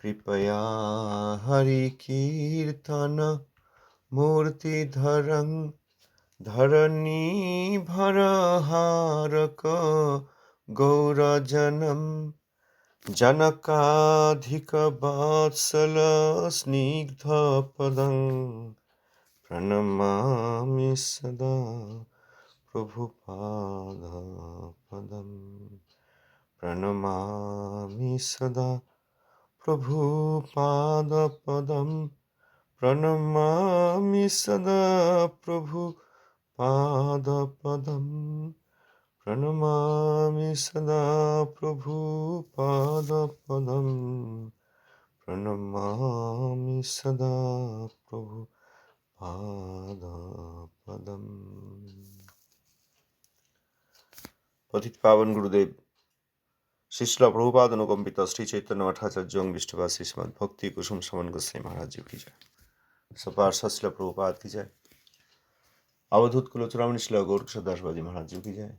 कृपया हरिकीर्तन मूर्तिधरं धरणीभरहारक गौरजनं जनकाधिकवत्सल स्निग्धपदं प्रणमामि सदा प्रभुपादपदम् प्रणमामि सदा प्रभुपादपदं प्रणमामि सदा प्रभुपादपदं प्रणमामि सदा प्रभुपादपदं प्रणमामि सदा प्रभुपादपदम्। पतित पावन गुरुदेव श्री शिला प्रभुपाद अनुकंपित श्री चैतन्य मठाचार्य विष्णुपाद श्रीमद भक्ति कुसुम समन गोस्वामी महाराज जी की जय। सपार शिला प्रभुपाद की जय। अवधूत कुलचूड़ामणि शिला गौरकिशोर बाजी महाराज जी की जय।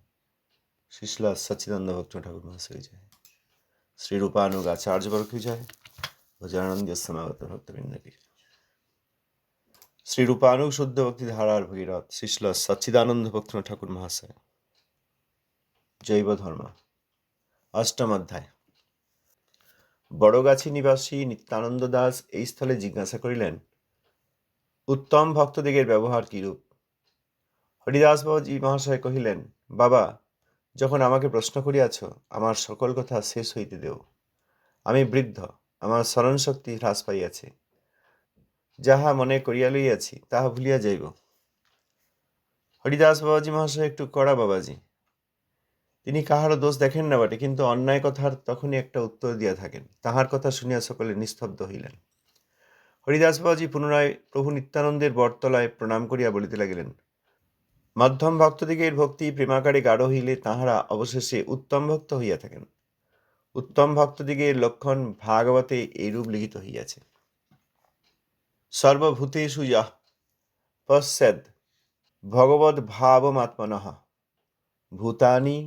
श्री शिला सच्चिदानंद भक्त ठाकुर महाशय की जय। श्री रूपानुग आचार्य वर्ग की जय। भजनानंद समागत भक्तवृंद की जय। श्री रूपानुग शुद्ध भक्ति धारार भगीरथ श्री शिला सच्चिदानंद भक्त ठाकुर महाशय। जैव धर्म अष्टम अध्याय। বড়গাছি নিবাসী নিত্যানন্দ দাস এই স্থলে জিজ্ঞাসা করিলেন, উত্তম ভক্তদিগের ব্যবহার কিরূপ? হরিদাস বাবাজি মহাশয় কহিলেন, বাবা, যখন আমাকে প্রশ্ন করিয়াছ, আমার সকল কথা শেষ হইতে দেও। আমি বৃদ্ধ, আমার স্মরণ শক্তি হ্রাস পাইয়াছে। যাহা মনে করিয়া লইয়াছি তাহা ভুলিয়া যাইব। হরিদাস বাবাজি মহাশয় একটু কড়া বাবাজি। তিনি কাহারও দোষ দেখেন না বটে, কিন্তু অন্যায় কথার তখনই একটা উত্তর দিয়া থাকেন। তাহার কথা শুনিয়া সকলে নিস্তব্ধ হইলেন। হরিদাস বাবাজি পুনরায় প্রভু নিত্যানন্দের বটতলায় প্রণাম করিয়া বলিতে লাগিলেন, মধ্যম ভক্তদিগের ভক্তি প্রেমাকারে গাঢ় হইলে তাহারা অবশেষে উত্তম ভক্ত হইয়া থাকেন। উত্তম ভক্তদিগের লক্ষণ ভাগবতে এইরূপ লিখিত হইয়াছে। সর্বভূতেষু যঃ পশ্যেদ ভগবদ্ ভাবমাত্মনঃ ভূতানি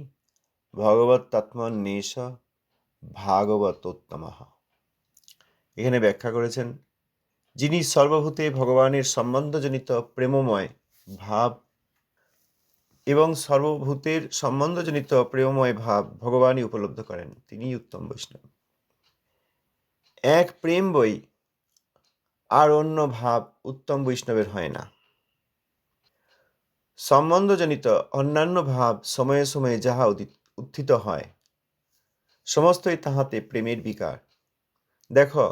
ভগবত্তত্ত্বন্যেষ ভাগবতোত্তমঃ। এখানে ব্যাখ্যা করেছেন, যিনি সর্বভূতে ভগবানের সম্বন্ধজনিত প্রেমময় ভাব এবং সর্বভূতের সম্বন্ধজনিত প্রেমময় ভাব ভগবানই উপলব্ধ করেন, তিনিই উত্তম বৈষ্ণব। এক প্রেম বই আর অন্য ভাব উত্তম বৈষ্ণবের হয় না। সম্বন্ধজনিত অন্যান্য ভাব সময়ে সময়ে যাহা উত্থিত হয়, সমস্তই তাহাতে প্রেমের বিকার। দেখো,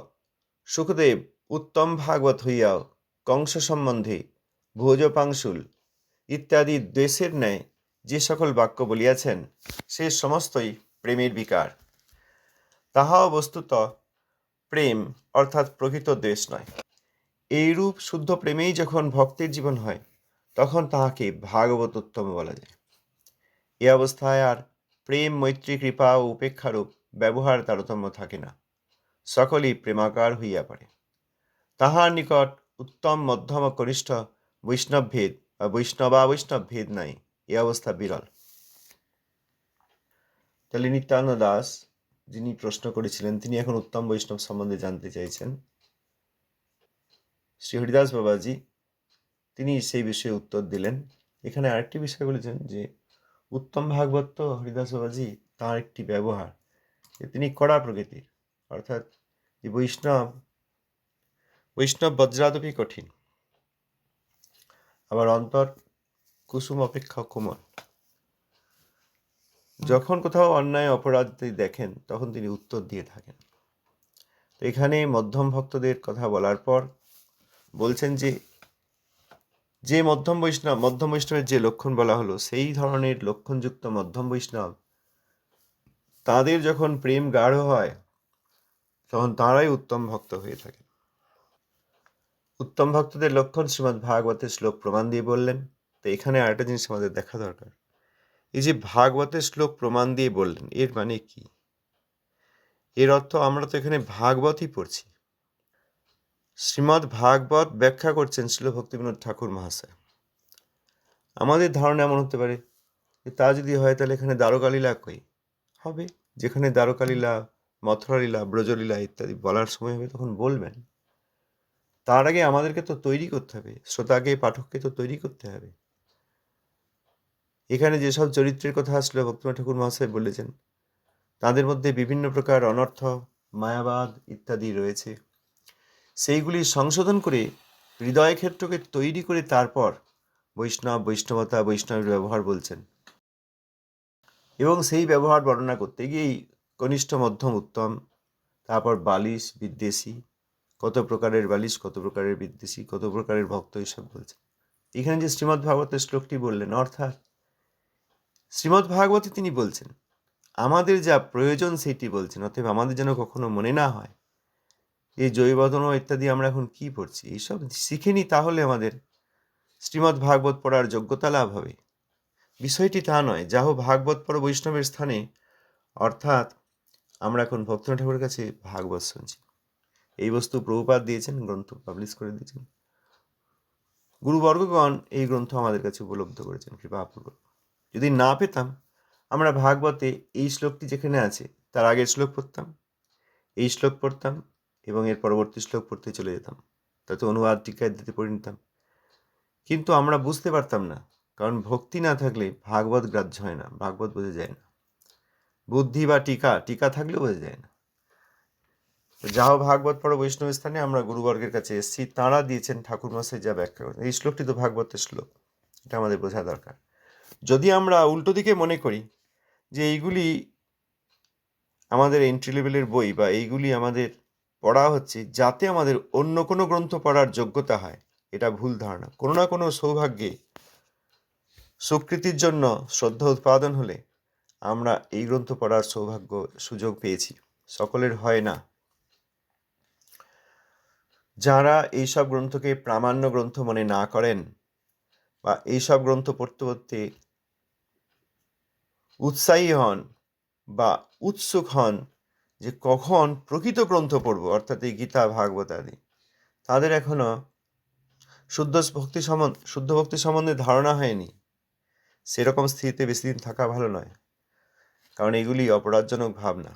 সুখদেব উত্তম ভাগবত হইয়াও কংস সম্বন্ধে ভোজপাংশুল ইত্যাদি দ্বেষের ন্যায় যে সকল বাক্য বলিয়াছেন, সে সমস্তই প্রেমের বিকার। তাহাও বস্তুত প্রেম অর্থাৎ প্রকৃত দ্বেষ নয়। এইরূপ শুদ্ধ প্রেমেই যখন ভক্তের জীবন হয়, তখন তাহাকে ভাগবতোত্তম বলা যায়। এ অবস্থায় আর প্রেম, মৈত্রী, কৃপা ও উপেক্ষারূপ ব্যবহার তারতম্য থাকে না, সকলেই প্রেমাকার হইয়া পড়ে। তাহার নিকট উত্তম, মধ্যম ও কনিষ্ঠ বৈষ্ণব ভেদ বা বৈষ্ণব ভেদ নাই। এ অবস্থা বিরল। তাহলে নিত্যানন্দ দাস যিনি প্রশ্ন করেছিলেন, তিনি এখন উত্তম বৈষ্ণব সম্বন্ধে জানতে চাইছেন। শ্রী হরিদাস বাবাজি তিনি সেই বিষয়ে উত্তর দিলেন। এখানে আরেকটি বিষয় বলেছেন যে উত্তম ভাগবত তো হরিদাস বাবাজি তাঁর একটি ব্যবহার, তিনি কড়া প্রকৃতির, অর্থাৎ যে বৈষ্ণব বজ্রাদপি কঠিন, আবার অন্তর কুসুম অপেক্ষা কোমল। যখন কোথাও অন্যায় অপরাধ দেখেন, তখন তিনি উত্তর দিয়ে থাকেন। তো এখানে মধ্যম ভক্তদের কথা বলার পর বলছেন যে মধ্যম বৈষ্ণবের যে লক্ষণ বলা হলো, সেই ধরনের লক্ষণযুক্ত মধ্যম বৈষ্ণব, তাদের যখন প্রেম গাঢ় হয়, তখন তাঁরাই উত্তম ভক্ত হয়ে থাকে। উত্তম ভক্তদের লক্ষণ শ্রীমদ্ ভাগবতের শ্লোক প্রমাণ দিয়ে বললেন। তো এখানে আরেকটা জিনিস আমাদের দেখা দরকার, এই যে ভাগবতের শ্লোক প্রমাণ দিয়ে বললেন, এর মানে কি? এর অর্থ আমরা তো এখানে ভাগবতই পড়ছি। শ্রীমদ্ ভাগবত ব্যাখ্যা করছেন শ্রীল ভক্তিবিনোদ ঠাকুর মহাশয়। আমাদের ধারণা এমন হতে পারে যে তা যদি হয়, তাহলে এখানে দ্বারকালীলা কই হবে? যেখানে দ্বারকালীলা মথুরালীলা, ব্রজলীলা ইত্যাদি বলার সময় হবে তখন বলবেন। তার আগে আমাদেরকে তো তৈরি করতে হবে, শ্রোতাকে, পাঠককে তো তৈরি করতে হবে। এখানে যেসব চরিত্রের কথা আসলো ভক্তিনাথ ঠাকুর মহাশয় বলেছেন, তাদের মধ্যে বিভিন্ন প্রকার অনর্থ, মায়াবাদ ইত্যাদি রয়েছে। সেইগুলি সংশোধন করে হৃদয় ক্ষেত্রকে তৈরি করে তারপর বৈষ্ণব, বৈষ্ণবতা, বৈষ্ণবের ব্যবহার বলছেন। এবং সেই ব্যবহার বর্ণনা করতে গিয়েই কনিষ্ঠ, মধ্যম, উত্তম, তারপর বালিশ, বিদ্বেষী, কত প্রকারের বালিশ, কত প্রকারের বিদ্বেষী, কত প্রকারের ভক্ত, এইসব বলছেন। এখানে যে শ্রীমদ্ ভাগবতের শ্লোকটি বললেন, অর্থাৎ শ্রীমদ্ ভাগবতে তিনি বলছেন আমাদের যা প্রয়োজন সেইটি বলছেন। অতএব আমাদের যেন কখনো মনে না হয় এই জৈবদন ইত্যাদি আমরা এখন কি পড়ছি, এইসব শিখে নি, তাহলে আমাদের শ্রীমদ্ ভাগবত পড়ার যোগ্যতা লাভ হবে। বিষয়টি তা নয়। যা হোক, ভাগবত পড়ো বৈষ্ণবের স্থানে, অর্থাৎ আমরা এখন ভক্তিনাথ ঠাকুরের কাছে ভাগবত শুনছি। এই বস্তু প্রভুপাদ দিয়েছেন, গ্রন্থ পাবলিশ করে দিয়েছেন। গুরুবর্গগণ এই গ্রন্থ আমাদের কাছে উপলব্ধ করেছেন কৃপাপূর্বক। যদি না পেতাম, আমরা ভাগবতে এই শ্লোকটি যেখানে আছে তার আগের শ্লোক পড়তাম, এই শ্লোক পড়তাম এবং এর পরবর্তী শ্লোক পড়তে চলে যেতাম, তাতে অনুবাদ টিকা দিতে পড়ে নিতাম। কিন্তু আমরা বুঝতে পারতাম না, কারণ ভক্তি না থাকলে ভাগবত গ্রাহ্য হয় না, ভাগবত বোঝা যায় না। বুদ্ধি বা টিকা থাকলেও বোঝা যায় না। যা হোক, ভাগবত পড়ো বৈষ্ণব স্থানে আমরা গুরুবর্গের কাছে এসেছি, তাঁরা দিয়েছেন ঠাকুর মশাই যা ব্যাখ্যা করেন। এই শ্লোকটি তো ভাগবতের শ্লোক, এটা আমাদের বোঝা দরকার। যদি আমরা উল্টো দিকে মনে করি যে এইগুলি আমাদের এন্ট্রি লেভেলের বই বা এইগুলি আমাদের পড়া হচ্ছে যাতে আমাদের অন্য কোনো গ্রন্থ পড়ার যোগ্যতা হয়, এটা ভুল ধারণা। কোনো না কোনো সৌভাগ্যে, স্বীকৃতির জন্য শ্রদ্ধা উৎপাদন হলে আমরা এই গ্রন্থ পড়ার সৌভাগ্য, সুযোগ পেয়েছি। সকলের হয় না। যারা এইসব গ্রন্থকে প্রামাণ্য গ্রন্থ মনে না করেন বা এইসব গ্রন্থ পড়তে পড়তে উৎসাহী হন বা উৎসুক হন যে কখন প্রকৃত গ্রন্থ পড়ব, অর্থাৎ এই গীতা, ভাগবত আদি, তাদের এখনো শুদ্ধ ভক্তি সম্বন্ধে ধারণা হয়নি। সেরকম স্থিতিতে বেশি দিন থাকা ভালো নয়, কারণ এগুলি অপরাধজনক ভাবনা।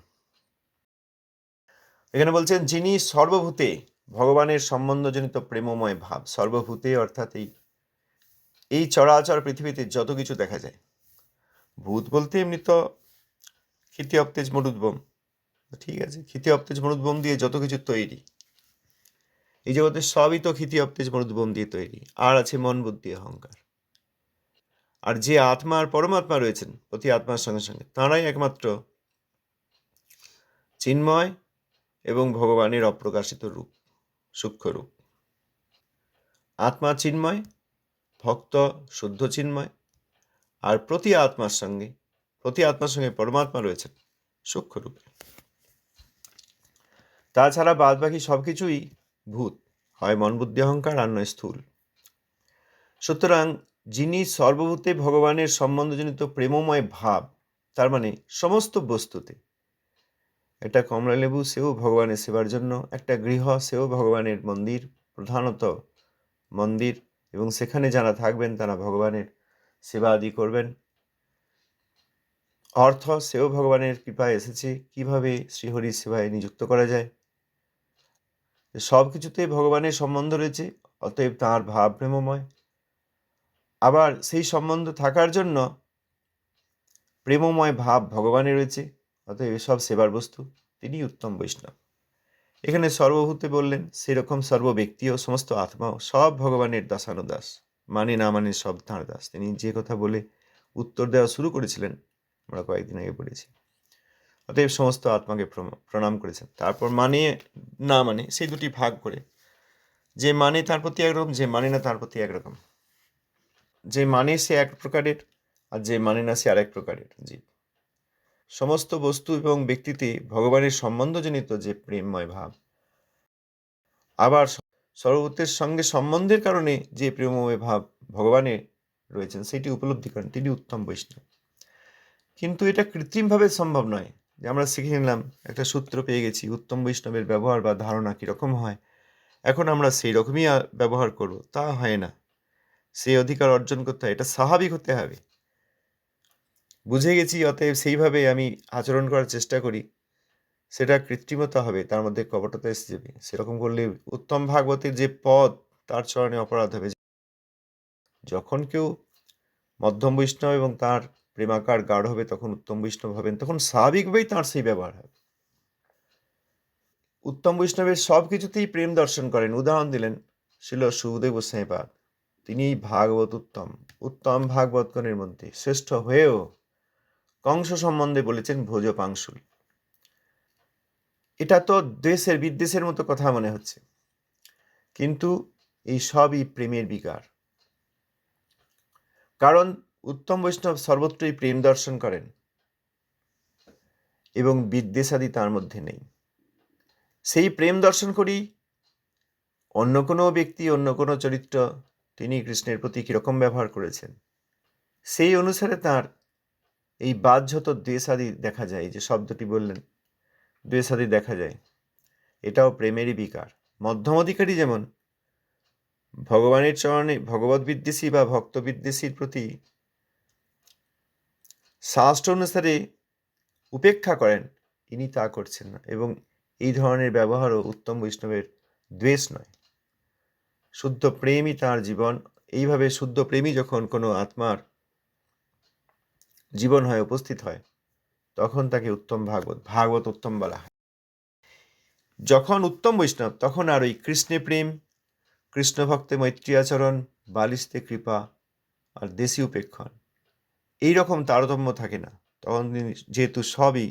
এখানে বলছেন যিনি সর্বভূতে ভগবানের সম্বন্ধজনিত প্রেমময় ভাব। সর্বভূতে অর্থাৎ এই চরাচর পৃথিবীতে যত কিছু দেখা যায়, ভূত বলতে এমনি তো ক্ষিতি অপ্তেজ মরুদ্বোম, ঠিক আছে, ক্ষিতি অপ্তেজ মরুদ্বোম দিয়ে যত কিছু তৈরি, এই জগতের সবই তো ক্ষিতি অপ্তেজ মরুদ্বোম দিয়ে তৈরি। আর আছে মন, বুদ্ধি, অহংকার। আর যে আত্মা আর পরমাত্মা রয়েছেন প্রতি আত্মার সঙ্গে সঙ্গে, তাঁরাই একমাত্র চিন্ময় এবং ভগবানের অপ্রকাশিত রূপ, সূক্ষ্ম রূপ। আত্মা চিন্ময়, ভক্ত শুদ্ধ চিন্ময়, আর প্রতি আত্মার সঙ্গে পরমাত্মা রয়েছেন সূক্ষ্ম রূপে। তাছাড়া বাদ বাকি সবকিছুই ভূত, হয় মন, বুদ্ধি, অহংকার, আর নয় স্থূল। সুতরাং যিনি সর্বভূতে ভগবানের সম্বন্ধজনিত প্রেমময় ভাব, তার মানে সমস্ত বস্তুতে, একটা কমলালেবু সেও ভগবানের সেবার জন্য, একটা গৃহ সেও ভগবানের মন্দির, প্রধানত মন্দির, এবং সেখানে যারা থাকবেন তারা ভগবানের সেবা আদি করবেন। অর্থ সেও ভগবানের কৃপায় এসেছে, কিভাবে শ্রীহরির সেবায় নিযুক্ত করা যায়। সব কিছুতে ভগবানের সম্বন্ধ রয়েছে, অতএব তাঁর ভাব প্রেমময়। আবার সেই সম্বন্ধ থাকার জন্য প্রেমময় ভাব ভগবানের রয়েছে, অতএব এসব সেবার বস্তু, তিনি উত্তম বৈষ্ণব। এখানে সর্বভূতে বললেন, সেরকম সর্ব ব্যক্তিও, সমস্ত আত্মাও সব ভগবানের দাসানুদাস, মানে না মানে সব তাঁর দাস। তিনি যে কথা বলে উত্তর দেওয়া শুরু করেছিলেন আমরা কয়েকদিন আগে পড়েছি। অতএব সমস্ত আত্মাকে প্রণাম করেছেন। তারপর মানে না মানে সেই দুটি ভাগ করে, যে মানে তার প্রতি একরকম, যে মানে না তার প্রতি একরকম। যে মানে সে এক প্রকারের, আর যে মানে না সে আরেক প্রকারের জীব। সমস্ত বস্তু এবং ব্যক্তিতে ভগবানের সম্বন্ধজনিত যে প্রেমময় ভাব, আবার সর্বভূতের সঙ্গে সম্বন্ধের কারণে যে প্রেমময় ভাব ভগবানের রয়েছেন, সেটি উপলব্ধি করেন, তিনি উত্তম বৈষ্ণব। কিন্তু এটা কৃত্রিমভাবে সম্ভব নয় যে আমরা শিখে নিলাম, একটা সূত্র পেয়ে গেছি, উত্তম বৈষ্ণবের ব্যবহার বা ধারণা কীরকম হয়, এখন আমরা সেই রকমই ব্যবহার করব, তা হয় না। সেই অধিকার অর্জন করতে হয়, এটা স্বাভাবিক হতে হবে। বুঝে গেছি, অতএব সেইভাবে আমি আচরণ করার চেষ্টা করি, সেটা কৃত্রিমতা হবে, তার মধ্যে কপটতা এসে যাবে। সেরকম করলে উত্তম ভাগবতের যে পদ, তার চরণে অপরাধ হবে। যখন কেউ মধ্যম বৈষ্ণব এবং তার প্রেমাকার গাঢ় হবে, তখন উত্তম বৈষ্ণব হবেন, তখন স্বাভাবিকভাবেই তাঁর সেই ব্যবহার হবে। উত্তম বৈষ্ণবের সব কিছুতেই প্রেম দর্শন করেন। উদাহরণ দিলেন শ্রীল সুখদেব গোস্বামীপাদ। তিনি ভাগবত উত্তম ভাগবতগণের মধ্যে শ্রেষ্ঠ হয়েও কংস সম্বন্ধে বলেছেন ভোজ পাংশুল। এটা তো দ্বেষের বিদ্বেষের মতো কথা মনে হচ্ছে, কিন্তু এই সবই প্রেমের বিকার। কারণ উত্তম বৈষ্ণব সর্বত্রই প্রেম দর্শন করেন এবং বিদ্বেষাদি তার মধ্যে নেই। সেই প্রেম দর্শন করি অন্য কোনো ব্যক্তি, অন্য কোনো চরিত্র তিনি কৃষ্ণের প্রতি কীরকম ব্যবহার করেছেন, সেই অনুসারে তার এই বাহ্যত দ্বেষাদি দেখা যায়। যে শব্দটি বললেন, দ্বেষাদি দেখা যায়, এটাও প্রেমেরই বিকার। মধ্যম অধিকারী যেমন ভগবানের চরণে ভগবত বিদ্বেষী বা ভক্ত বিদ্বেষীর প্রতি শাস্ত্র অনুসারে উপেক্ষা করেন, ইনি তা করছেন না। এবং এই ধরনের ব্যবহারও উত্তম বৈষ্ণবের দ্বেষ নয়, শুদ্ধ প্রেমই তার জীবন। এইভাবে শুদ্ধ প্রেমী যখন কোনো আত্মার জীবন হয়, উপস্থিত হয়, তখন তাকে উত্তম ভাগবত উত্তম বলা হয়। যখন উত্তম বৈষ্ণব, তখন আর ওই কৃষ্ণে প্রেম, কৃষ্ণ ভক্তে মৈত্রী আচরণ, বালিশতে কৃপা আর দেশি উপেক্ষণ, এইরকম তারতম্য থাকে না। তখন তিনি যেহেতু সবই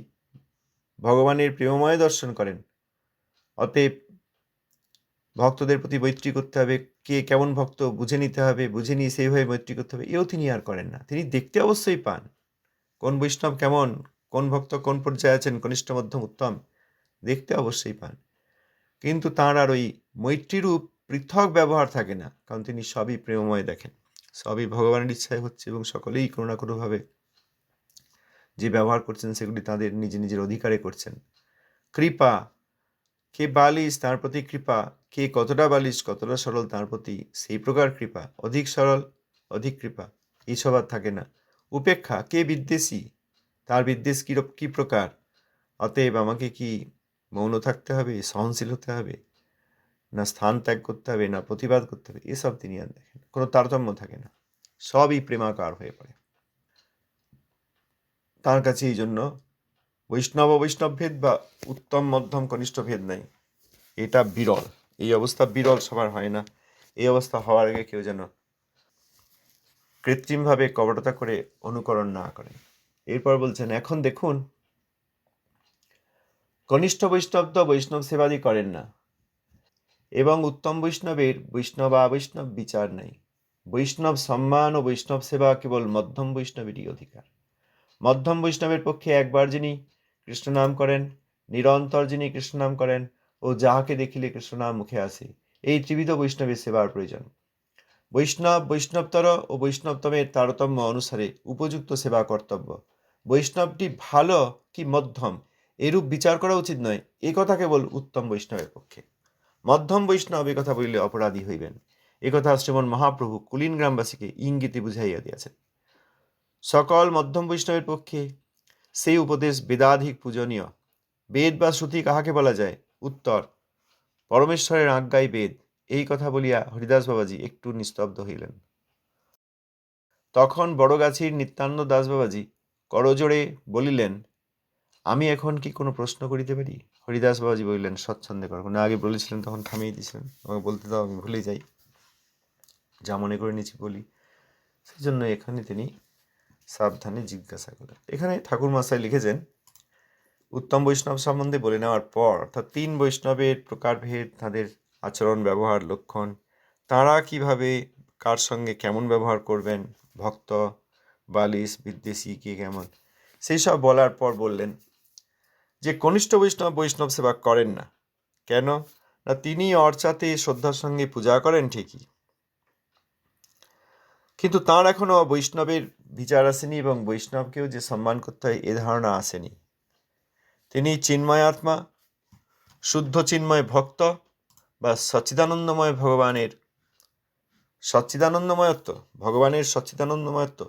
ভগবানের প্রেমময় দর্শন করেন, অতএব ভক্তদের প্রতি মৈত্রী করতে হবে, কে কেমন ভক্ত বুঝে নিতে হবে, বুঝে নিয়ে সেইভাবে মৈত্রী করতে হবে, এও তিনি আর করেন না। তিনি দেখতে অবশ্যই পান কোন বৈষ্ণব কেমন, কোন ভক্ত কোন পর্যায়ে আছেন, কনিষ্ঠ মধ্যম উত্তম, দেখতে অবশ্যই পান। কিন্তু তাঁর আর ওই মৈত্রীরূপ পৃথক ব্যবহার থাকে না, কারণ তিনি সবই প্রেমময় দেখেন, সবই ভগবানের ইচ্ছায় হচ্ছে এবং সকলেই কোনো না কোনোভাবে যে ব্যবহার করছেন সেগুলি তাদের নিজের অধিকারে করছেন। কৃপা, কে বালিশ তার প্রতি কৃপা, কে কতটা বালিশ কতটা সরল তার প্রতি সেই প্রকার কৃপা, অধিক সরল অধিক কৃপা, এইসব আর থাকে না। উপেক্ষা, কে বিদ্বেষী তার বিদ্বেষ কী প্রকার, অতএব আমাকে কি মৌন থাকতে হবে, সহনশীল হতে হবে, না স্থান ত্যাগ করতে হবে, না প্রতিবাদ করতে হবে, এসব তিনি আর দেখেন, কোনো তারতম্য থাকে না, সবই প্রেমাকার হয়ে পড়ে তার কাছে। এই জন্য বৈষ্ণব বৈষ্ণব ভেদ বা উত্তম মধ্যম কনিষ্ঠ ভেদ নাই, এটা বিরল। এই অবস্থা বিরল, সবার হয় না। এই অবস্থা হওয়ার আগে কেউ যেন কৃত্রিমভাবে কপটতা করে অনুকরণ না করেন। এরপর বলছেন, এখন দেখুন কনিষ্ঠ বৈষ্ণব তো বৈষ্ণব সেবাদি করেন না, এবং উত্তম বৈষ্ণবের বৈষ্ণব বৈষ্ণব বিচার নাই। বৈষ্ণব সম্মান ও বৈষ্ণব সেবা কেবল মধ্যম বৈষ্ণবেরই অধিকার। মধ্যম বৈষ্ণবের পক্ষে একবার যিনি কৃষ্ণনাম করেন, নিরন্তর যিনি কৃষ্ণনাম করেন ও যাহাকে দেখিলে কৃষ্ণনাম মুখে আসে, এই ত্রিবিধ বৈষ্ণবের সেবার প্রয়োজন। বৈষ্ণব বৈষ্ণবতর ও বৈষ্ণবতমের তারতম্য অনুসারে উপযুক্ত সেবা কর্তব্য। বৈষ্ণবটি ভালো কি মধ্যম এরূপ বিচার করা উচিত নয়, এ কথা কেবল উত্তম বৈষ্ণবের পক্ষে। মধ্যম বৈষ্ণব এ কথা বলিলে অপরাধী হইবেন, এ কথা শ্রীমন মহাপ্রভু কুলীন গ্রামবাসীকে ইঙ্গিতে বুঝাইয়া দিয়াছেন। সকল মধ্যম বৈষ্ণবের পক্ষে সেই উপদেশ বেদাধিক পূজনীয়। বেদ বা শ্রুতি কাহাকে বলা যায়? উত্তর, পরমেশ্বরের আজ্ঞাই বেদ। এই কথা বলিয়া হরিদাস বাবাজি একটু নিস্তব্ধ হইলেন। তখন বড়গাছির নিত্যানন্দ দাস বাবাজি করজোড়ে বলিলেন, আমি এখন কি কোনো প্রশ্ন করিতে পারি? হরিদাস বাবাজি বলিলেন, স্বচ্ছন্দে কর। না, আগে বলেছিলেন তখন থামিয়ে দিয়েছিলেন, আমাকে বলতে দাও, আমি ভুলে যাই, যা মনে করে নিয়েছি বলি, সেই জন্য এখানে তিনি সাবধানে জিজ্ঞাসা করলেন। এখানে ঠাকুর মশাই লিখেছেন, উত্তম বৈষ্ণব সম্বন্ধে বলে নেওয়ার পর, অর্থাৎ 3 বৈষ্ণবের প্রকারভেদ, তাদের আচরণ ব্যবহার লক্ষণ, তারা কিভাবে কার সঙ্গে কেমন ব্যবহার করবেন, ভক্ত বালিশ বিদ্বেষী কে কেমন, সেই সব বলার পর বললেন যে কনিষ্ঠ বৈষ্ণব বৈষ্ণব সেবা করেন না। কেন না, তিনি অর্চাতে শ্রদ্ধার সঙ্গে পূজা করেন ঠিকই, কিন্তু তাঁর এখনো বৈষ্ণবের বিচার আসেনি এবং বৈষ্ণবকেও যে সম্মান করতে হয় এ ধারণা আসেনি। তিনি চিন্ময় আত্মা, শুদ্ধ চিন্ময় ভক্ত বা সচ্চিদানন্দময় ভগবানের সচ্চিদানন্দময়ত্ব, ভগবানের সচ্চিদানন্দময়ত্ব,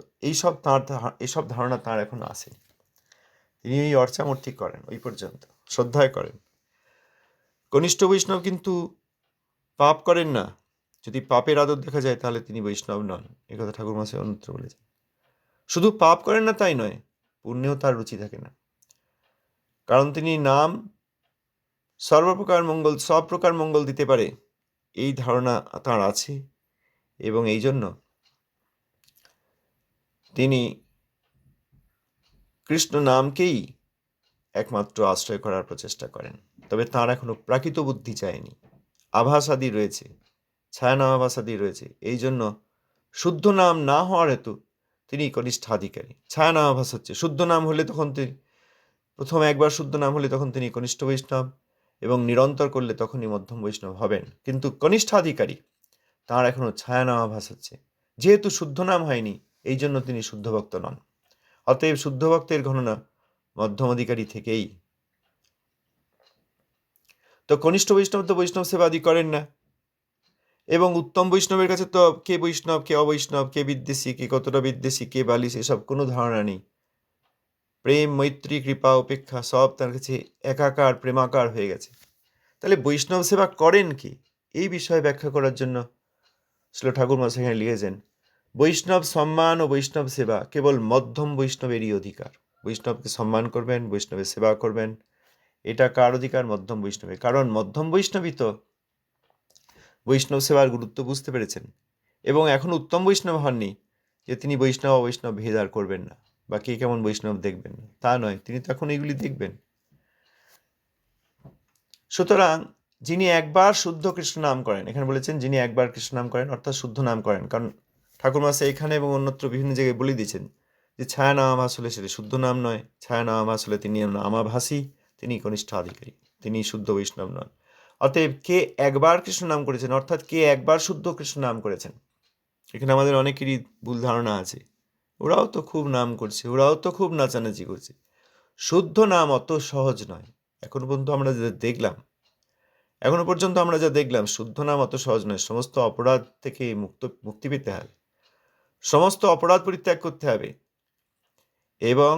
এইসব ধারণা তাঁর এখনো আসেনি। তিনি এই অর্চামূর্তি করেন, ওই পর্যন্ত। শ্রদ্ধায় করেন। কনিষ্ঠ বৈষ্ণব কিন্তু পাপ করেন না। যদি পাপের আদর দেখা যায় তাহলে তিনি বৈষ্ণব নন, একথা ঠাকুর মশাই অন্যত্র বলেছেন। শুধু পাপ করেন না তাই নয়, পুণ্যেও তার রুচি থাকে না, কারণ তিনি নাম সব প্রকার মঙ্গল দিতে পারে এই ধারণা তাঁর আছে, এবং এই জন্য তিনি কৃষ্ণ নামকেই একমাত্র আশ্রয় করার প্রচেষ্টা করেন। তবে তাঁর এখনো প্রাকৃত বুদ্ধি চায়নি, আভাসাদি রয়েছে, ছায়ানাম আভাসাদি রয়েছে। এই জন্য শুদ্ধ নাম না হওয়ার হেতু তিনি কনিষ্ঠাধিকারী। ছায়ানাম আভাস হচ্ছে, শুদ্ধ নাম হলে তখন তিনি প্রথম একবার শুদ্ধ নাম হলে তখন তিনি কনিষ্ঠ বৈষ্ণব, এবং নিরন্তর করলে তখনই মধ্যম বৈষ্ণব হবেন। কিন্তু কনিষ্ঠাধিকারী তাঁর এখনো ছায়ানাম আভাস হচ্ছে, যেহেতু শুদ্ধ নাম হয়নি এই জন্য তিনি শুদ্ধ ভক্ত নন। অতএব শুদ্ধ ভক্তের গণনা মধ্যম অধিকারী থেকেই। তো কনিষ্ঠ বৈষ্ণব তো বৈষ্ণব সেবাদি করেন না, এবং উত্তম বৈষ্ণবের কাছে তো কে বৈষ্ণব, কে অবৈষ্ণব, কে বিদ্বেষী, কে কতটা বিদ্বেষী, কে বালিশ, এসব কোনো ধারণা নেই। প্রেম, মৈত্রী, কৃপা, উপেক্ষা সব তার কাছে একাকার, প্রেমাকার হয়ে গেছে। তাহলে বৈষ্ণব সেবা করেন কি, এই বিষয়ে ব্যাখ্যা করার জন্য শ্রীল ঠাকুর মশাই এখানে লিখেছেন, বৈষ্ণব সম্মান ও বৈষ্ণব সেবা কেবল মধ্যম বৈষ্ণবেরই অধিকার। বৈষ্ণবকে সম্মান করবেন, বৈষ্ণবের সেবা করবেন, এটা কার অধিকার? মধ্যম বৈষ্ণবের। কারণ মধ্যম বৈষ্ণবই তো বৈষ্ণব সেবার গুরুত্ব বুঝতে পেরেছেন, এবং এখন উত্তম বৈষ্ণব হননি যে তিনি বৈষ্ণব অবৈষ্ণব ভেদ আর করবেন না, বা কে কেমন বৈষ্ণব দেখবেন না, তা নয়, তিনি তো এখন এইগুলি দেখবেন। সুতরাং যিনি একবার শুদ্ধ কৃষ্ণ নাম করেন, এখানে বলেছেন যিনি একবার কৃষ্ণ নাম করেন অর্থাৎ শুদ্ধ নাম করেন, কারণ ঠাকুর মশাই এখানে এবং অন্যত্র বিভিন্ন জায়গায় বলে দিয়েছেন যে ছায়া নামাভাস হলে সেটা শুদ্ধ নাম নয়, ছায়া নামাভাস হলে তিনি নামাভাসী, তিনি কনিষ্ঠাধিকারী, তিনি শুদ্ধ বৈষ্ণব নন। অতএব কে একবার কৃষ্ণ নাম করেছেন, অর্থাৎ কে একবার শুদ্ধ কৃষ্ণ নাম করেছেন। এখানে আমাদের অনেকেরই ভুল ধারণা আছে, ওরাও তো খুব নাম করছে, ওরাও তো খুব নাচানাচি করছে। শুদ্ধ নাম অত সহজ নয়। এখনো পর্যন্ত আমরা যা দেখলাম শুদ্ধ নাম অত সহজ নয়। সমস্ত অপরাধ থেকে মুক্তি পেতে হবে, সমস্ত অপরাধ পরিত্যাগ করতে হবে, এবং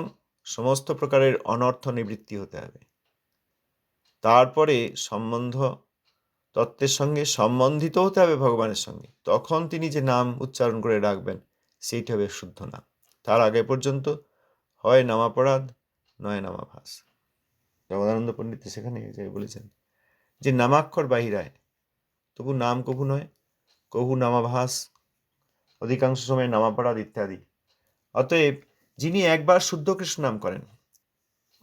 সমস্ত প্রকারের অনর্থ নিবৃত্তি হতে হবে। তারপরে তত্ত্বের সঙ্গে সম্বন্ধিত হতে হবে ভগবানের সঙ্গে, তখন তিনি যে নাম উচ্চারণ করে রাখবেন সেইটা হবে শুদ্ধ নাম। তার আগে পর্যন্ত হয় নামাপরাধ নয় নামাভাস। জগদানন্দ পণ্ডিত সেখানে বলেছেন যে নামাক্ষর বাহিরায়, তবু নাম কভু নয়, কভু নামাভাস, অধিকাংশ সময় নামাপরাধ ইত্যাদি। অতএব যিনি একবার শুদ্ধ কৃষ্ণ নাম করেন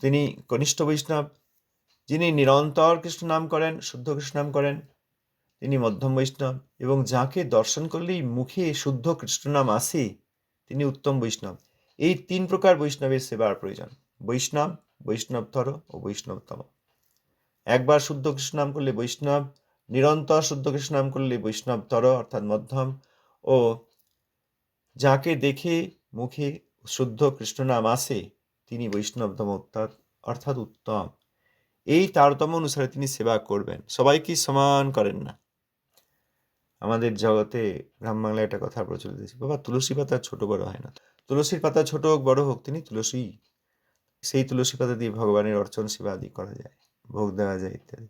তিনি কনিষ্ঠ বৈষ্ণব, যিনি নিরন্তর কৃষ্ণ নাম করেন, শুদ্ধ কৃষ্ণ নাম করেন, তিনি মধ্যম বৈষ্ণব, এবং যাকে দর্শন করলেই মুখে শুদ্ধ কৃষ্ণ নাম আসে তিনি উত্তম বৈষ্ণব। এই তিন প্রকার বৈষ্ণবের সেবার প্রয়োজন: বৈষ্ণব, বৈষ্ণবতর ও বৈষ্ণবতম। একবার শুদ্ধ কৃষ্ণ নাম করলে বৈষ্ণব, নিরন্তর শুদ্ধ কৃষ্ণ নাম করলে বৈষ্ণবতর অর্থাৎ মধ্যম, ও যাকে দেখে মুখে শুদ্ধ কৃষ্ণ নাম আসে তিনি বৈষ্ণবতম অর্থাৎ উত্তম। এই তারতম্য অনুসারে তিনি সেবা করবেন, সবাইকে সমান করেন না। আমাদের জগতে গ্রাম বাংলায় একটা কথা প্রচলিত আছে, বাবা তুলসী পাতা ছোট বড় হয় না। তুলসীর পাতা ছোট হোক বড় হোক, তিনি তুলসী, সেই তুলসী পাতা দিয়ে ভগবানের অর্চন সেবা আদি করা যায়, ভোগ দেওয়া যায় ইত্যাদি।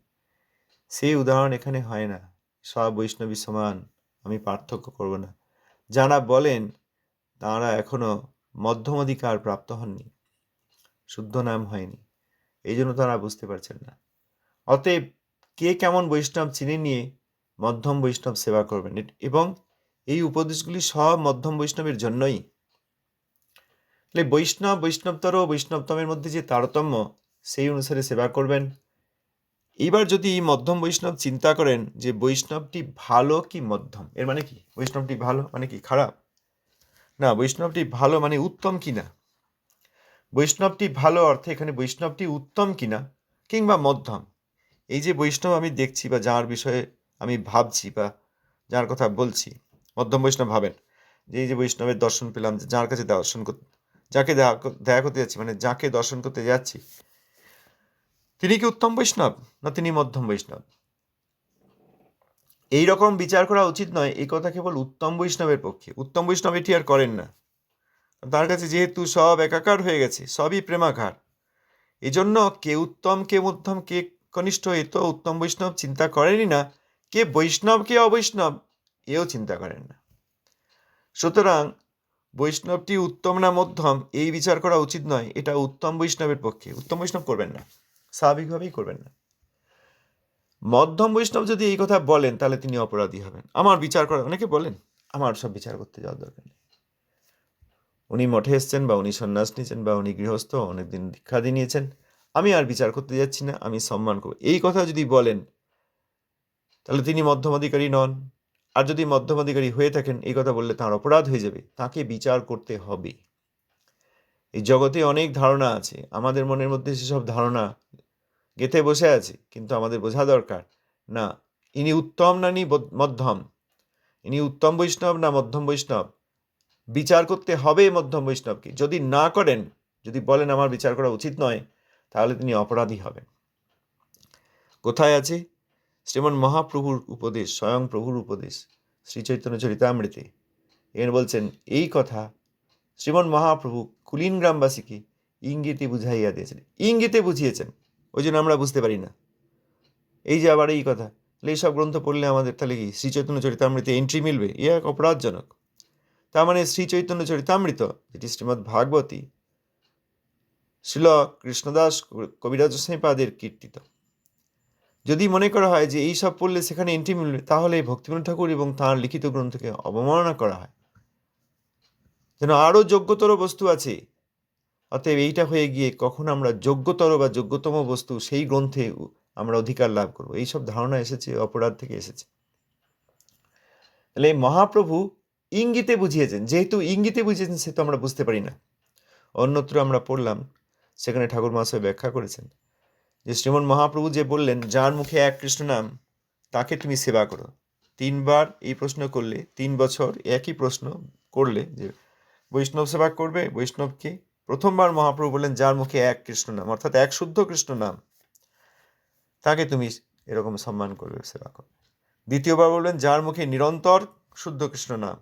সেই উদাহরণ এখানে হয় না। সব বৈষ্ণবী সমান, আমি পার্থক্য করব না। যারা বলেন তাঁরা এখনো মধ্যম অধিকার প্রাপ্ত হননি, শুদ্ধ নাম হয়নি, এই জন্য তারা বুঝতে পারছেন না। অতএব কে কেমন বৈষ্ণব চিনে নিয়ে মধ্যম বৈষ্ণব সেবা করবেন, এবং এই উপদেশগুলি সব মধ্যম বৈষ্ণবের জন্যই। বৈষ্ণব, বৈষ্ণবতর ও বৈষ্ণবতমের মধ্যে যে তারতম্য, সেই অনুসারে সেবা করবেন। এইবার যদি মধ্যম বৈষ্ণব চিন্তা করেন যে বৈষ্ণবটি ভালো কি মধ্যম, এর মানে কি? বৈষ্ণবটি ভালো মানে কি খারাপ? না, বৈষ্ণবটি ভালো মানে উত্তম কিনা। বৈষ্ণবটি ভালো অর্থে এখানে বৈষ্ণবটি উত্তম কিনা কিংবা মধ্যম। এই যে বৈষ্ণব আমি দেখছি বা যার বিষয়ে আমি ভাবছি বা যার কথা বলছি, মধ্যম বৈষ্ণব ভাবেন যে এই যে বৈষ্ণবের দর্শন পেলাম, যার কাছে যাকে দেখা করতে যাচ্ছি, মানে যাকে দর্শন করতে যাচ্ছি, তিনি কি উত্তম বৈষ্ণব না তিনি মধ্যম বৈষ্ণব? এই রকম বিচার করা উচিত নয়। এই কথা কেবল উত্তম বৈষ্ণবের পক্ষে। উত্তম বৈষ্ণব এটি আর করেন না, তার কাছে যেহেতু সব একাকার হয়ে গেছে, সবই প্রেমাকার, এজন্য কে উত্তম কে মধ্যম কে কনিষ্ঠ এ তো উত্তম বৈষ্ণব চিন্তা করেনই না, কে বৈষ্ণব কে অবৈষ্ণব এও চিন্তা করেন না। সুতরাং বৈষ্ণবটি উত্তম না মধ্যম এই বিচার করা উচিত নয়, এটা উত্তম বৈষ্ণবের পক্ষে। উত্তম বৈষ্ণব করবেন না, স্বাভাবিকভাবেই করবেন না। মধ্যম বৈষ্ণব যদি এই কথা বলেন তাহলে তিনি অপরাধী হবেন। আমার বিচার করা, অনেকে বলেন আমার সব বিচার করতে যাওয়ার দরকার নেই, উনি মঠে এসছেন বা উনি সন্ন্যাস নিয়েছেন বা উনি গৃহস্থ অনেকদিন দীক্ষাদি নিয়েছেন, আমি আর বিচার করতে যাচ্ছি না, আমি সম্মান করব, এই কথা যদি বলেন তাহলে তিনি মধ্যমাধিকারী নন। আর যদি মধ্যমাধিকারী হয়ে থাকেন এই কথা বললে তাঁর অপরাধ হয়ে যাবে, তাকে বিচার করতে হবে। এই জগতে অনেক ধারণা আছে, আমাদের মনের মধ্যে সেসব ধারণা গেঁথে বসে আছে, কিন্তু আমাদের বোঝা দরকার না ইনি উত্তম না মধ্যম, ইনি উত্তম বৈষ্ণব না মধ্যম বৈষ্ণব, বিচার করতে হবে মধ্যম বৈষ্ণবকে। যদি না করেন, যদি বলেন আমার বিচার করা উচিত নয়, তাহলে তিনি অপরাধী হবেন। কোথায় আছে? শ্রীমন মহাপ্রভুর উপদেশ, স্বয়ং প্রভুর উপদেশ শ্রী চৈতন্য চরিতামৃতে। এখানে বলছেন এই কথা শ্রীমন মহাপ্রভু কুলীন গ্রামবাসীকে ইঙ্গিতে বুঝাইয়া দিয়েছেন, ইঙ্গিতে বুঝিয়েছেন, ওই জন্য আমরা বুঝতে পারি না। এই যে আবার এই কথা, তাহলে এইসব গ্রন্থ পড়লে আমাদের তাহলে কি শ্রী চৈতন্য চরিতামৃতে এন্ট্রি মিলবে? এ এক অপরাধজনক। তার মানে শ্রী চৈতন্য চরিতামৃত যেটি শ্রীমদ্ ভাগবতী শ্রীল কৃষ্ণদাস কবিরাজ গোস্বামীপাদের কীর্তিত, যদি মনে করা হয় যে এই সব পড়লে সেখানে এন্ট্রি মিলবে, তাহলে ভক্তিবিনোদ ঠাকুর এবং তাঁর লিখিত গ্রন্থকে অবমাননা করা হয়, যেন আরও যোগ্যতর বস্তু আছে। অতএব এইটা হয়ে গিয়ে কখন আমরা যোগ্যতর বা যোগ্যতম বস্তু সেই গ্রন্থে আমরা অধিকার লাভ করব, এইসব ধারণা এসেছে অপরাধ থেকে এসেছে। তাহলে মহাপ্রভু ইঙ্গিতে বুঝিয়েছেন, যেহেতু ইঙ্গিতে বুঝিয়েছেন সেহেতু আমরা বুঝতে পারি না। অন্যত্র আমরা পড়লাম, সেখানে ঠাকুর মহাশয় ব্যাখ্যা করেছেন যে শ্রীমন মহাপ্রভু যে বললেন যার মুখে এক কৃষ্ণ নাম তাকে তুমি সেবা করো। 3 বার এই প্রশ্ন করলে, 3 বছর একই প্রশ্ন করলে যে বৈষ্ণব সেবা করবে, বৈষ্ণবকে প্রথমবার মহাপ্রভু বললেন যার মুখে এক কৃষ্ণ নাম, অর্থাৎ এক শুদ্ধ কৃষ্ণ নাম, তাকে তুমি এরকম সম্মান করবে, সেবা করবে। দ্বিতীয়বার বললেন যার মুখে নিরন্তর শুদ্ধ কৃষ্ণ নাম,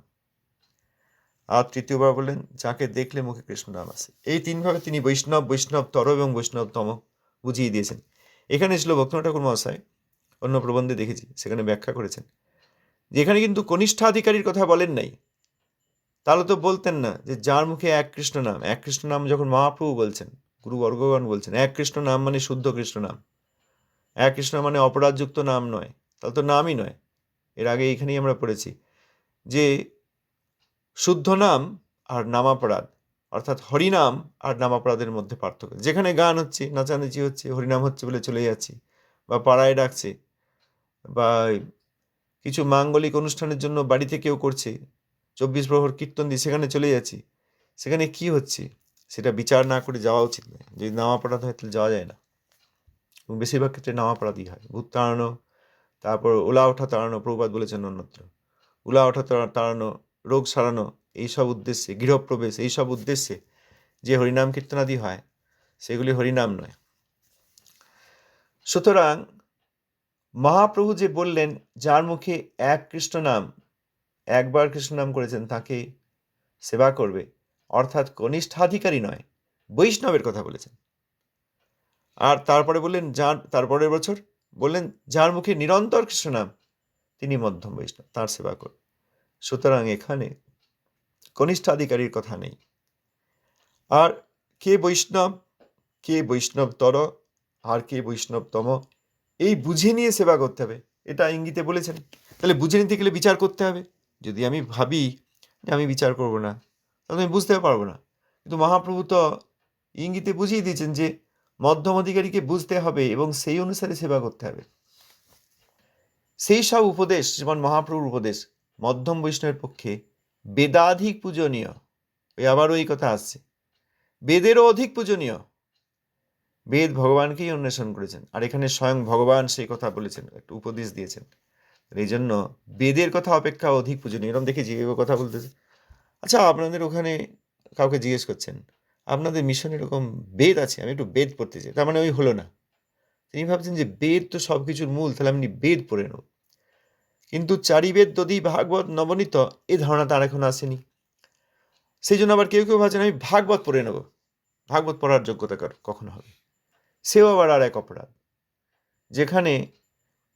আর তৃতীয়বার বললেন যাকে দেখলে মুখে কৃষ্ণ নাম আসে। এই 3 ভাবে তিনি বৈষ্ণব, বৈষ্ণবতর এবং বৈষ্ণবতম বুঝিয়ে দিয়েছেন। এখানে ছিল ভক্তিবিনোদ ঠাকুর মহাশয় অন্য প্রবন্ধে দেখেছি, সেখানে ব্যাখ্যা করেছেন যে এখানে কিন্তু কনিষ্ঠাধিকারীর কথা বলেন নাই। তাহলে তো বলতেন না যে যার মুখে এক কৃষ্ণ নাম, এক কৃষ্ণ নাম যখন মহাপ্রভু বলছেন, গুরু বর্গগণ বলছেন এক কৃষ্ণ নাম মানে শুদ্ধ কৃষ্ণ নাম, এক কৃষ্ণ মানে অপরাধযুক্ত নাম নয়, তাহলে তো নামই নয়। এর আগে এখানেই আমরা পড়েছি যে শুদ্ধ নাম আর নামাপরাধ, অর্থাৎ হরিনাম আর নামাপরাধের মধ্যে পার্থক্য। যেখানে গান হচ্ছে, নাচানাচি হচ্ছে, হরিনাম হচ্ছে বলে চলে যাচ্ছি, বা পাড়ায় ডাকছে, বা কিছু মাঙ্গলিক অনুষ্ঠানের জন্য বাড়িতে কেউ করছে, 24 প্রহর কীর্তন দিয়ে সেখানে চলে যাচ্ছি, সেখানে কি হচ্ছে সেটা বিচার না করে যাওয়া উচিত নয়। যদি নামাপরাধ হয় তাহলে যাওয়া যায় না, এবং বেশিরভাগ ক্ষেত্রে নামাপরাধই হয়। ভূত তাড়ানো, তারপর ওলা ওঠা তাড়ানো, প্রভুপাদ বলেছেন অন্যত্র, উলা ওঠা তাড়ানো, রোগ সারানো, এইসব উদ্দেশ্যে, গৃহপ্রবেশ, এইসব উদ্দেশ্যে যে হরিনাম কীর্তনাদি হয় সেগুলি হরিনাম নয়। সুতরাং মহাপ্রভু যে বললেন যার মুখে এক কৃষ্ণ নাম, একবার কৃষ্ণ নাম করেছেন তাকে সেবা করবে, অর্থাৎ কনিষ্ঠাধিকারী নয়, বৈষ্ণবের কথা বলেছেন। আর তারপরে বললেন তারপরের বছর বললেন যার মুখে নিরন্তর কৃষ্ণ নাম তিনি মধ্যম বৈষ্ণব, তার সেবা করবে। সুতরাং এখানে কনিষ্ঠাধিকারীর কথা নেই। আর কে বৈষ্ণব, কে বৈষ্ণবতর আর কে বৈষ্ণবতম, এই বুঝে নিয়ে সেবা করতে হবে, এটা ইঙ্গিতে বলেছেন। তাহলে বুঝে নিতে গেলে বিচার করতে হবে। যদি আমি ভাবি যে আমি বিচার করব না, তাহলে আমি বুঝতে পারবো না। কিন্তু মহাপ্রভু তো ইঙ্গিতে বুঝিয়ে দিয়েছেন যে মধ্যম অধিকারীকে বুঝতে হবে এবং সেই অনুসারে সেবা করতে হবে। সেই সব উপদেশ, যেমন মহাপ্রভুর উপদেশ মধ্যম বৈষ্ণবের পক্ষে বেদাধিক পূজনীয়। আবারও এই কথা আসছে, বেদেরও অধিক পূজনীয়। বেদ ভগবানকেই অন্বেষণ করেছেন, আর এখানে স্বয়ং ভগবান সেই কথা বলেছেন, একটু উপদেশ দিয়েছেন। এই জন্য বেদের কথা অপেক্ষা অধিক পূজনীয়। এরকম দেখেছি এ কথা বলতেছে। আচ্ছা, আপনাদের ওখানে কাউকে জিজ্ঞেস করছেন আপনাদের মিশনে এরকম বেদ আছে, আমি একটু বেদ পড়তে চাই, তার মানে ওই হলো না। তিনি ভাবছেন যে বেদ তো সব কিছুর মূল, তাহলে আমি বেদ পড়ে নেব। কিন্তু চারি বেদ দধি ভাগবত নবনীত, এই ধারণা তার এখন আসেনি। সেই জন্য আবার কেউ কেউ ভাবছেন আমি ভাগবত পড়ে নেব। ভাগবত পড়ার যোগ্যতা কখনো হবে? সেও আবার আর এক অপরাধ, যেখানে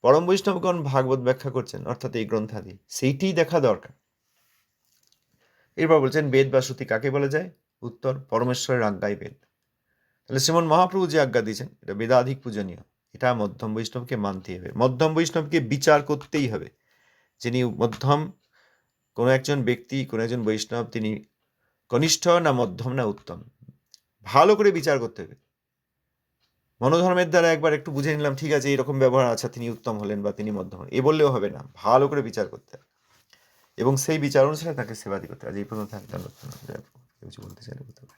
পরম বৈষ্ণবগণ ভাগবত ব্যাখ্যা করছেন, অর্থাৎ এই গ্রন্থাদি, সেইটিই দেখা দরকার। এরপর বলছেন বেদ বা শ্রুতি কাকে বলা যায়? উত্তর, পরমেশ্বরের আজ্ঞাই বেদ। তাহলে শ্রীমন মহাপ্রভু যে আজ্ঞা দিয়েছেন এটা বেদাধিক পূজনীয়, এটা মধ্যম বৈষ্ণবকে মানতেই হবে, মধ্যম বৈষ্ণবকে বিচার করতেই হবে। যিনি মধ্যম, কোনো একজন ব্যক্তি, কোনো একজন বৈষ্ণব, তিনি কনিষ্ঠ না মধ্যম না উত্তম, ভালো করে বিচার করতে হবে। মনোধর্মের দ্বারা একবার একটু বুঝে নিলাম, ঠিক আছে এরকম ব্যবহার আছে, তিনি উত্তম হলেন বা তিনি মধ্যম হলেন, এ বললেও হবে না, ভালো করে বিচার করতে হবে এবং সেই বিচার অনুসারে তাকে সেবাদি করতে হবে। আজ এই পর্যন্ত থাকলে কিছু বলতে চাইলে বলতে হবে।